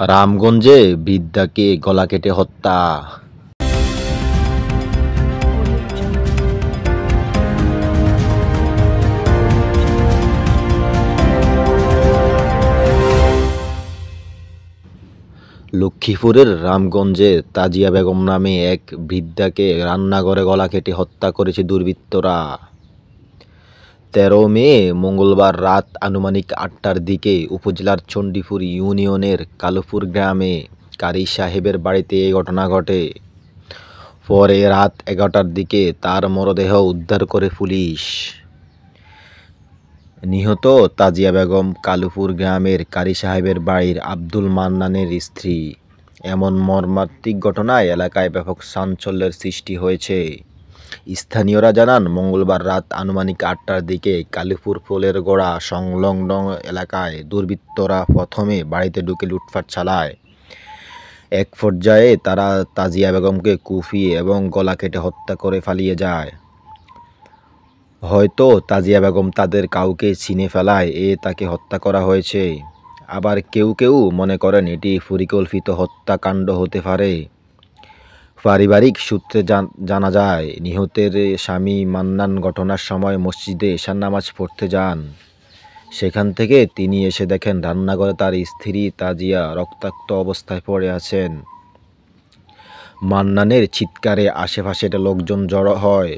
রামগঞ্জে বৃদ্ধাকে গলা কেটে হত্যা। লক্ষ্মীপুরের রামগঞ্জে তাজিয়া বেগম নামে এক বৃদ্ধাকে রান্নাঘরে গলা কেটে হত্যা করেছে দুর্বৃত্তরা। ১৩ মে মঙ্গলবার রাত আনুমানিক ৮টার দিকে উপজেলার চণ্ডীপুর ইউনিয়নের কালুপুর গ্রামে কারি সাহেবের বাড়িতে এই ঘটনা ঘটে। পরে রাত ১১টার দিকে তার মরদেহ উদ্ধার করে পুলিশ। নিহত তাজিয়া বেগম কালুপুর গ্রামের কারি সাহেবের বাড়ির আব্দুল মান্নানের স্ত্রী। এমন মর্মান্তিক ঘটনায় এলাকায় ব্যাপক চাঞ্চল্যের সৃষ্টি হয়েছে। স্থানীয়রা জানান, মঙ্গলবার রাত আনুমানিক ৮টার দিকে কালুপুর পোলের গোড়া সংলগ্ন এলাকায় দুর্বৃত্তরা প্রথমে বাড়িতে ঢুকে লুটপাট চালায়। এক পর্যায়ে তারা তাজিয়া বেগমকে কুপিয়ে এবং গলা কেটে হত্যা করে পালিয়ে যায়। হয়তো তাজিয়া বেগম তাদের কাউকে চিনে ফেলায় তাকে হত্যা করা হয়েছে। আবার কেউ কেউ মনে করেন এটি পরিকল্পিত হত্যাকাণ্ড হতে পারে। পারিবারিক সূত্রে জানা যায়, নিহতের স্বামী মান্নান ঘটনার সময় মসজিদে এশার নামাজ পড়তে যান। সেখান থেকে তিনি এসে দেখেন রান্নাঘরে তার স্ত্রী তাজিয়া রক্তাক্ত অবস্থায় পড়ে আছেন। মান্নানের চিৎকারে আশেপাশের লোকজন জড়ো হয়।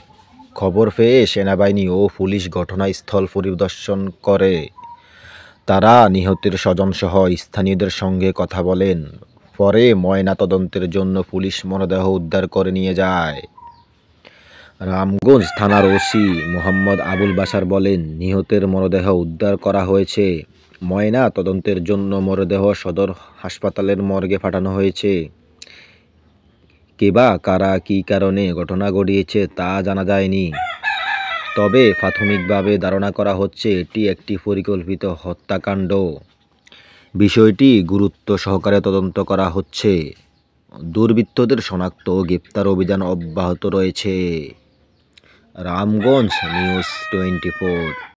খবর পেয়ে সেনাবাহিনী ও পুলিশ ঘটনাস্থল পরিদর্শন করে। তারা নিহতের স্বজনসহ স্থানীয়দের সঙ্গে কথা বলেন। পরে ময়নাতদন্তের জন্য পুলিশ মরদেহ উদ্ধার করে নিয়ে যায়। রামগঞ্জ থানার ওসি মোহাম্মদ আবুল বাশার বলেন, নিহতের মরদেহ উদ্ধার করা হয়েছে। ময়না তদন্তের জন্য মরদেহ সদর হাসপাতালের মর্গে পাঠানো হয়েছে। কেবা কারা কী কারণে ঘটনা ঘটিয়েছে তা জানা যায়নি। তবে প্রাথমিকভাবে ধারণা করা হচ্ছে এটি একটি পরিকল্পিত হত্যাকাণ্ড। বিষয়টি গুরুত্ব সহকারে তদন্ত করা হচ্ছে। দুর্বৃত্তদের শনাক্ত ও গ্রেপ্তার অভিযান অব্যাহত রয়েছে। রামগঞ্জ নিউজ 24।